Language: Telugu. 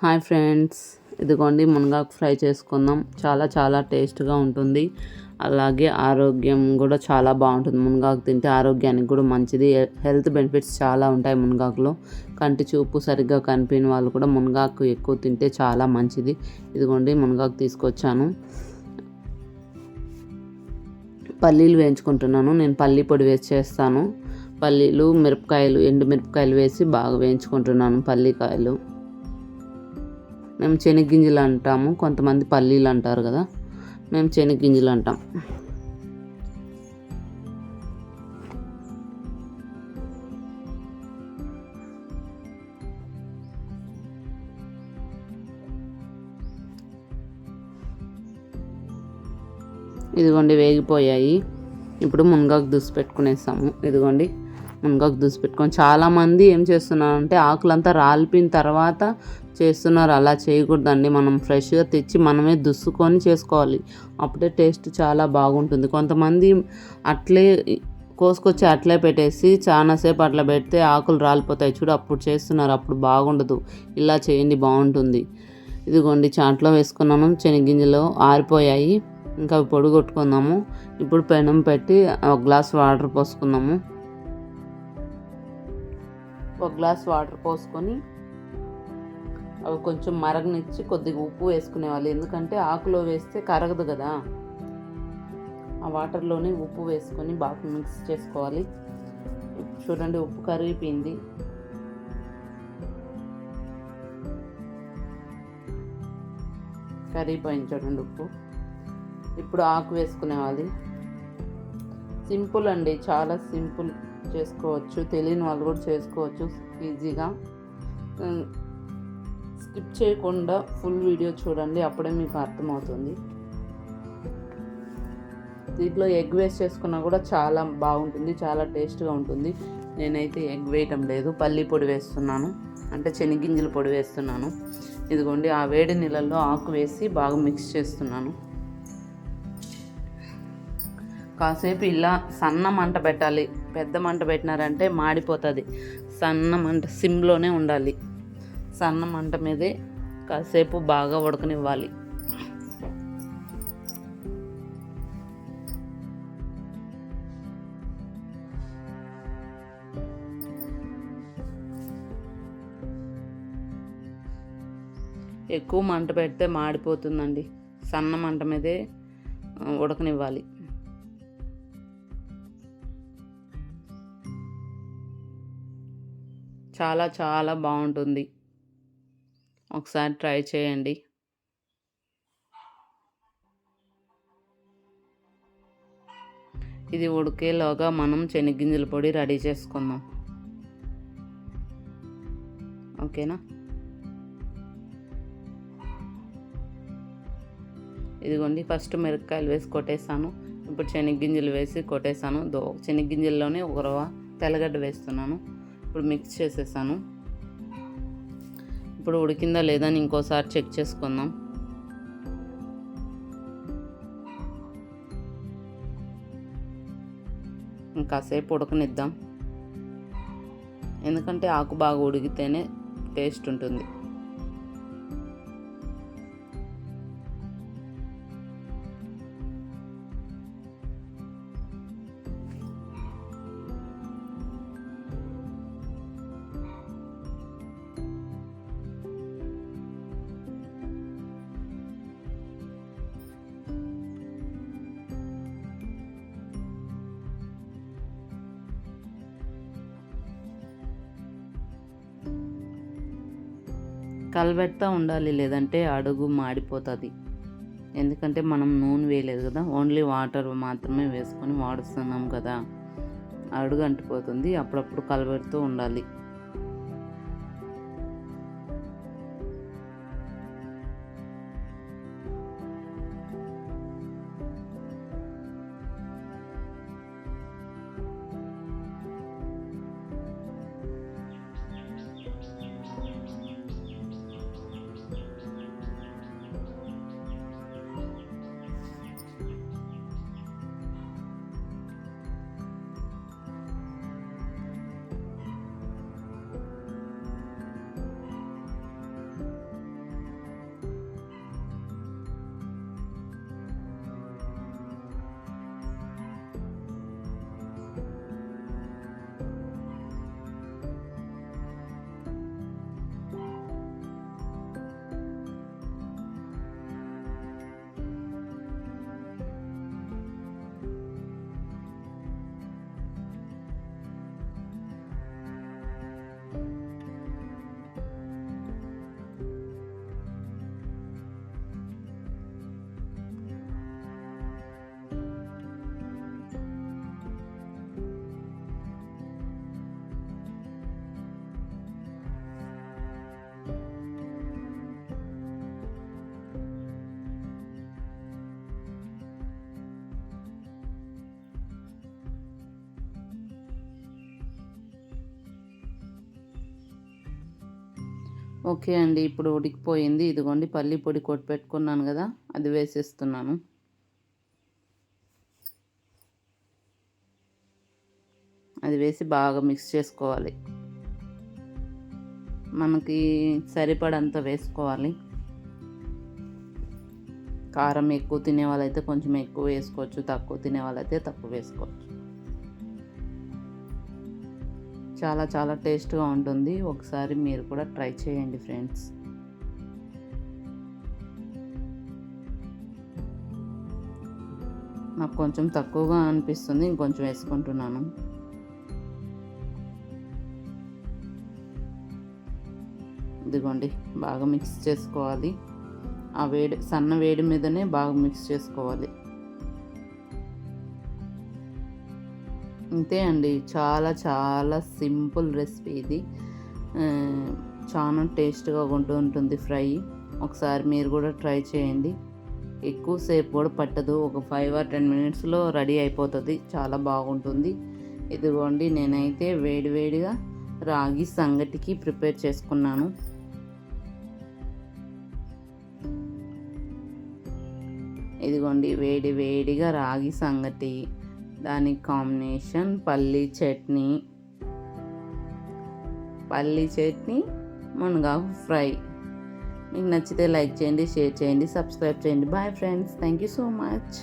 హాయ్ ఫ్రెండ్స్, ఇదిగోండి మునగాకు ఫ్రై చేసుకుందాం. చాలా చాలా టేస్ట్గా ఉంటుంది. అలాగే ఆరోగ్యం కూడా చాలా బాగుంటుంది. మునగాకు తింటే ఆరోగ్యానికి కూడా మంచిది. హెల్త్ బెనిఫిట్స్ చాలా ఉంటాయి మునగాకులో. కంటి చూపు సరిగ్గా కనిపించిన వాళ్ళు కూడా మునగాకు ఎక్కువ తింటే చాలా మంచిది. ఇదిగోండి మునగాకు తీసుకొచ్చాను. పల్లీలు వేయించుకుంటున్నాను. నేను పల్లీ పొడి వేసి చేస్తాను. పల్లీలు, మిరపకాయలు, ఎండు మిరపకాయలు వేసి బాగా వేయించుకుంటున్నాను. పల్లీకాయలు మేము శనగ్గింజలు అంటాము, కొంతమంది పల్లీలు అంటారు కదా, మేము శనగ్గింజలు అంటాం. ఇదిగోండి వేగిపోయాయి. ఇప్పుడు మునగాకు దుసి పెట్టుకునేస్తాము. ఇదిగోండి మునగాకు దుసి పెట్టుకొని, చాలామంది ఏం చేస్తున్నారంటే ఆకులంతా రాలిపిన తర్వాత చేస్తున్నారు. అలా చేయకూడదండి. మనం ఫ్రెష్గా తెచ్చి మనమే దుస్సుకొని చేసుకోవాలి. అప్పుడే టేస్ట్ చాలా బాగుంటుంది. కొంతమంది అట్లే కోసుకొచ్చి అట్లే పెట్టేసి చాలాసేపు అట్లా పెడితే ఆకులు రాలిపోతాయి చూడు, అప్పుడు చేస్తున్నారు. అప్పుడు బాగుండదు. ఇలా చేయండి, బాగుంటుంది. ఇదిగోండి చాట్లో వేసుకున్నాము. శనగ్గింజలు ఆరిపోయాయి. ఇంకా పొడి కొట్టుకుందాము. ఇప్పుడు పెనం పెట్టి ఒక గ్లాస్ వాటర్ పోసుకుందాము. ఒక గ్లాస్ వాటర్ పోసుకొని అవి కొంచెం మరగనిచ్చి కొద్దిగా ఉప్పు వేసుకునేవాళ్ళు. ఎందుకంటే ఆకులో వేస్తే కరగదు కదా. ఆ వాటర్లోనే ఉప్పు వేసుకొని బాగా మిక్స్ చేసుకోవాలి. చూడండి ఉప్పు కరిగిపోయింది. కరిగిపోయింది చూడండి ఉప్పు. ఇప్పుడు ఆకు వేసుకునేవాలి. సింపుల్ అండి, చాలా సింపుల్. చేసుకోవచ్చు, తెలియని వాళ్ళు కూడా చేసుకోవచ్చు ఈజీగా. స్కిప్ చేయకుండా ఫుల్ వీడియో చూడండి, అప్పుడే మీకు అర్థమవుతుంది. దీంట్లో ఎగ్ వేస్ట్ చేసుకున్నా కూడా చాలా బాగుంటుంది, చాలా టేస్ట్గా ఉంటుంది. నేనైతే ఎగ్ వేయటం లేదు, పల్లీ పొడి వేస్తున్నాను, అంటే శనగ్గింజల పొడి వేస్తున్నాను. ఇదిగోండి ఆ వేడి నీళ్ళల్లో ఆకు వేసి బాగా మిక్స్ చేస్తున్నాను. కాసేపు ఇలా సన్న మంట పెట్టాలి. పెద్ద మంట పెట్టినారంటే మాడిపోతుంది. సన్న మంట, సిమ్లోనే ఉండాలి. సన్న మంట మీదే కాసేపు బాగా ఉడకనివ్వాలి. ఎక్కువ మంట పెడితే మాడిపోతుందండి. సన్న మంట మీదే ఉడకనివ్వాలి. చాలా చాలా బాగుంటుంది. ఒకసారి ట్రై చేయండి. ఇది ఉడికేలోగా మనం శనగ్గింజల పొడి రెడీ చేసుకుందాం. ఓకేనా? ఇదిగోండి ఫస్ట్ మిరపకాయలు వేసి కొట్టేసాను. ఇప్పుడు శనగ్గింజలు వేసి కొట్టేసాను. శనగ్గింజల్లోనే ఒక రవ్వ తెల్లగడ్డ వేస్తున్నాను. ఇప్పుడు మిక్స్ చేసేసాను. ఇప్పుడు ఉడికిందా లేదా అని ఇంకోసారి చెక్ చేసుకుందాం. ఇంకాసేపు ఉడకనిద్దాం. ఎందుకంటే ఆకు బాగా ఉడికితేనే టేస్ట్ ఉంటుంది. కలబెడతా ఉండాలి, లేదంటే అడుగు మాడిపోతుంది. ఎందుకంటే మనం నూనె వేయలేదు కదా, ఓన్లీ వాటర్ మాత్రమే వేసుకొని వాడుస్తున్నాం కదా, అడుగు అంటిపోతుంది. అప్పుడప్పుడు కలబెడుతూ ఉండాలి. ఓకే అండి, ఇప్పుడు ఉడికిపోయింది. ఇదిగోండి పల్లి పొడి కొట్టి పెట్టుకున్నాను కదా, అది వేసేస్తున్నాను. అది వేసి బాగా మిక్స్ చేసుకోవాలి. మనకి సరిపడంత వేసుకోవాలి. కారం ఎక్కువ తినే వాళ్ళైతే కొంచెం ఎక్కువ వేసుకోవచ్చు, తక్కువ తినే వాళ్ళైతే తక్కువ వేసుకోవచ్చు. చాలా చాలా టేస్ట్గా ఉంటుంది. ఒకసారి మీరు కూడా ట్రై చేయండి ఫ్రెండ్స్. నాకు కొంచెం తక్కువగా అనిపిస్తుంది, ఇంకొంచెం వేసుకుంటున్నాను. ఇదిగోండి బాగా మిక్స్ చేసుకోవాలి. ఆ సన్న వేడి మీదనే బాగా మిక్స్ చేసుకోవాలి. అంతే అండి, చాలా చాలా సింపుల్ రెసిపీ ఇది. చాలా టేస్ట్గా ఉంటుంది ఫ్రై. ఒకసారి మీరు కూడా ట్రై చేయండి. ఎక్కువసేపు కూడా పట్టదు, ఒక 5 or 10 minutesలో రెడీ అయిపోతుంది. చాలా బాగుంటుంది. ఇదిగోండి నేనైతే వేడివేడిగా రాగి సంగటికి ప్రిపేర్ చేసుకున్నాను. ఇదిగోండి వేడి వేడిగా రాగి సంగటి, దానికి కాంబినేషన్ పల్లీ చట్నీ, మునగాకు ఫ్రై. మీకు నచ్చితే లైక్ చేయండి, షేర్ చేయండి, సబ్స్క్రైబ్ చేయండి. Bye friends, thank you so much.